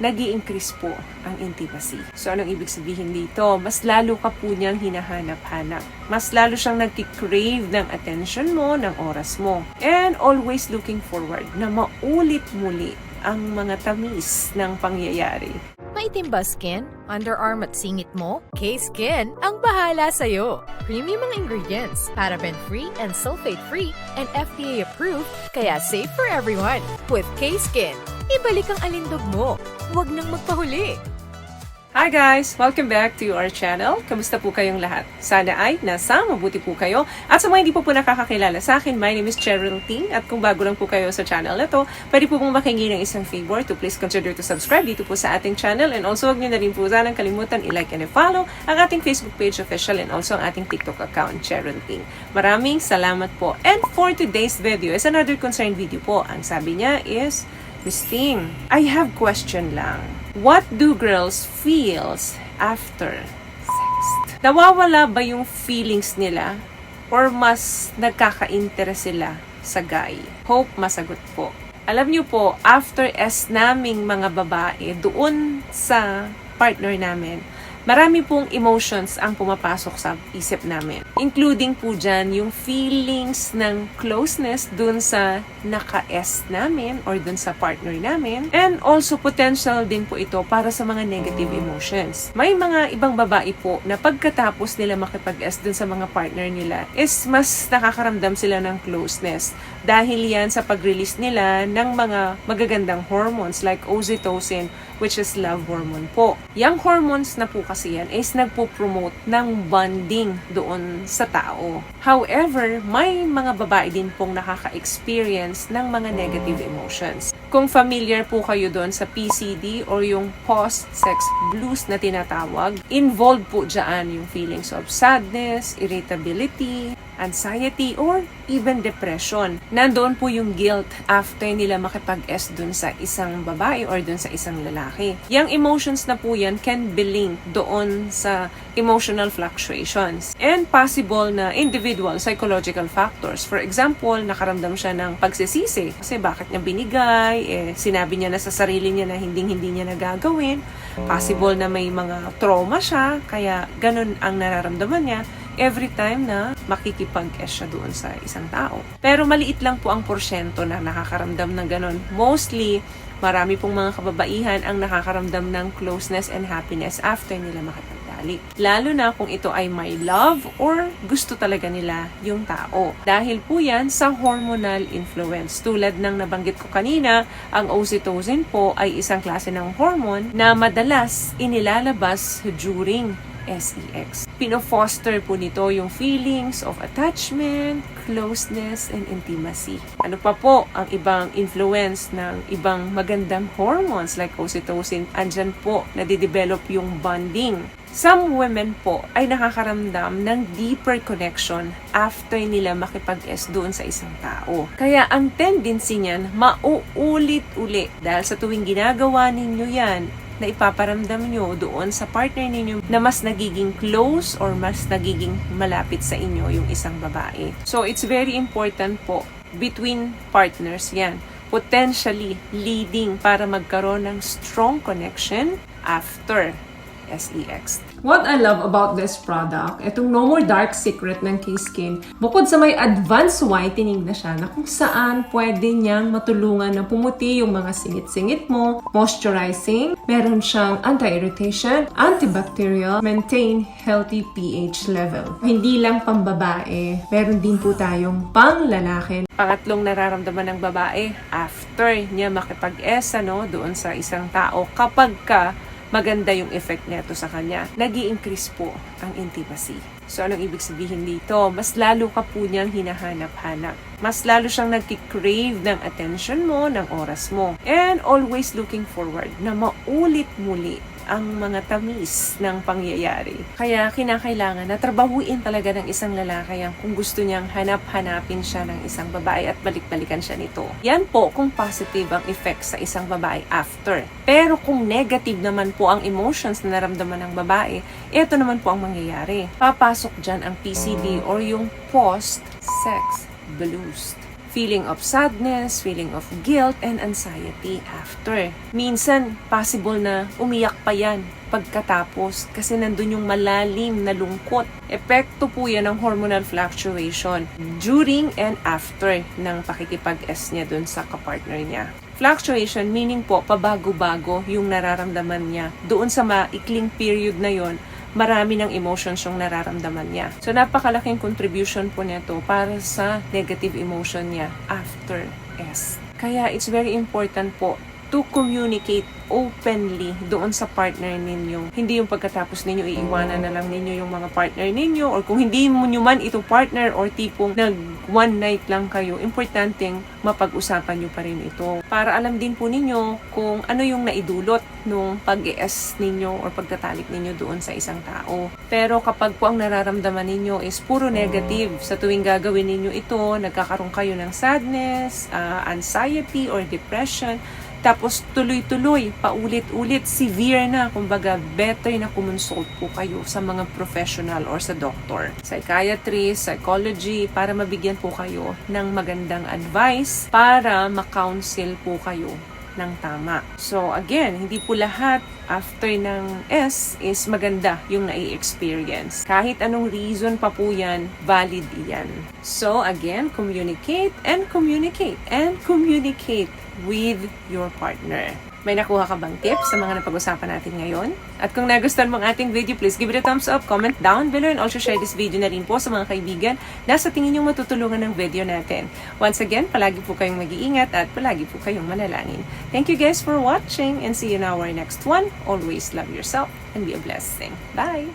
nag-i-increase po ang intimacy. So, anong ibig sabihin dito? Mas lalo ka po niyang hinahanap-hanap. Mas lalo siyang nag-crave ng attention mo, ng oras mo. And always looking forward na maulit muli ang mga tamis ng pangyayari. Maitim ba skin, underarm at singit mo? K-Skin ang bahala sa'yo. Premium ang ingredients, paraben-free and sulfate-free, and FDA-approved, kaya safe for everyone. With K-Skin, ibalik ang alindog mo. Huwag nang magpahuli. Hi guys! Welcome back to our channel. Kamusta po kayong lahat? Sana ay nasa mabuti po kayo. At sa mga hindi po nakakakilala sa akin, my name is Cheryl Ting. At kung bago lang po kayo sa channel na to, pwede po pong makingi ng isang favor to please consider to subscribe dito po sa ating channel. And also, huwag niyo na rin po sanang kalimutan i-like and i-follow ang ating Facebook page official and also ang ating TikTok account, Cheryl Ting. Maraming salamat po. And for today's video is another concerned video po. Ang sabi niya is, Miss Ting, I have question lang. What do girls feels after sex? Nawawala ba yung feelings nila or mas nagkaka-interest sila sa guy? Hope masagot po. Alam niyo po, after naming mga babae doon sa partner namin, marami pong emotions ang pumapasok sa isip namin. Including po dyan yung feelings ng closeness dun sa naka-S namin or dun sa partner namin. And also potential din po ito para sa mga negative emotions. May mga ibang babae po na pagkatapos nila makipag-S dun sa mga partner nila is mas nakakaramdam sila ng closeness. Dahil yan sa pag-release nila ng mga magagandang hormones like oxytocin, which is love hormone po. Yang hormones na po kasi yan is nagpo-promote ng bonding doon sa tao. However, may mga babae din pong nakaka-experience ng mga negative emotions. Kung familiar po kayo doon sa PCD or yung post-sex blues na tinatawag, involved po dyan yung feelings of sadness, irritability, anxiety, or even depression. Nandoon po yung guilt after nila makipag-S dun sa isang babae or dun sa isang lalaki. Yang emotions na po yan can be linked doon sa emotional fluctuations and possible na individual psychological factors. For example, nakaramdam siya ng pagsisisi kasi bakit niya binigay, sinabi niya na sa sarili niya na hindi niya nagagawin. Possible na may mga trauma siya, kaya ganun ang nararamdaman niya every time na makikipag-S siya doon sa isang tao. Pero maliit lang po ang porsyento na nakakaramdam ng ganun. Mostly, marami pong mga kababaihan ang nakakaramdam ng closeness and happiness after nila makipagtalik. Lalo na kung ito ay may love or gusto talaga nila yung tao. Dahil po yan sa hormonal influence. Tulad ng nabanggit ko kanina, ang oxytocin po ay isang klase ng hormone na madalas inilalabas during SEX. Pino-foster po nito yung feelings of attachment, closeness, and intimacy. Ano pa po ang ibang influence ng ibang magandang hormones like oxytocin? Andyan po nadidevelop yung bonding. Some women po ay nakakaramdam ng deeper connection after nila makipag-S doon sa isang tao. Kaya ang tendency niyan, mauulit-uli dahil sa tuwing ginagawa ninyo yan, na ipaparamdam nyo doon sa partner ninyo na mas nagiging close or mas nagiging malapit sa inyo yung isang babae. So, it's very important po between partners yan. Potentially leading para magkaroon ng strong connection after SEX. What I love about this product, itong No More Dark Secret ng K-Skin, bukod sa may advanced whitening na siya na kung saan pwede niyang matulungan na pumuti yung mga singit-singit mo, moisturizing, meron siyang anti-irritation, antibacterial, maintain healthy pH level. Hindi lang pambabae, meron din po tayong pang-lalaki. Pangatlong nararamdaman ng babae after niya makipag-S doon sa isang tao kapag maganda yung effect nito sa kanya. Nag-i-increase po ang intimacy. So, anong ibig sabihin dito? Mas lalo ka po niyang hinahanap-hanap. Mas lalo siyang nag-crave ng attention mo, ng oras mo. And always looking forward na maulit muli ang mga tamis ng pangyayari. Kaya kinakailangan na trabahuin talaga ng isang lalaki yan kung gusto niyang hanap-hanapin siya ng isang babae at balik-balikan siya nito. Yan po kung positive ang effect sa isang babae after. Pero kung negative naman po ang emotions na naramdaman ng babae, ito naman po ang mangyayari. Papasok dyan ang PCD or yung post-sex blues. feeling of sadness, feeling of guilt, and anxiety after. Minsan, possible na umiyak pa yan pagkatapos kasi nandun yung malalim na lungkot. Epekto po yan ng hormonal fluctuation during and after ng pakikipag-S niya dun sa kapartner niya. Fluctuation meaning po pabago-bago yung nararamdaman niya. Doon sa maikling period na yon, marami ng emotions yung nararamdaman niya. So napakalaking contribution po nito para sa negative emotion niya after S. Kaya it's very important po to communicate openly doon sa partner ninyo. Hindi yung pagkatapos ninyo iiwanan na lang ninyo yung mga partner ninyo, or kung hindi mo nyo man ito partner or tipong nag one night lang kayo, importanteng mapag-usapan nyo pa rin ito. Para alam din po ninyo kung ano yung naidulot nung pag-ES ninyo or pagtatalik ninyo doon sa isang tao. Pero kapag po ang nararamdaman ninyo is puro negative, sa tuwing gagawin ninyo ito, nagkakaroon kayo ng sadness, anxiety or depression, tapos tuloy-tuloy, paulit-ulit, severe na. Kumbaga, better na kumonsult po kayo sa mga professional or sa doctor, psychiatrist, psychology, para mabigyan po kayo ng magandang advice para ma-counsel po kayo ng tama. So again, hindi po lahat after ng S is maganda yung nai-experience. Kahit anong reason pa po yan, valid yan. So again, communicate and communicate and communicate with your partner. May nakuha ka bang tips sa mga napag-usapan natin ngayon? At kung nagustuhan mo ang ating video, please give it a thumbs up, comment down below, and also share this video na rin po sa mga kaibigan na sa tingin nyo matutulungan ng video natin. Once again, palagi po kayong mag-iingat at palagi po kayong manalangin. Thank you guys for watching and see you in our next one. Always love yourself and be a blessing. Bye!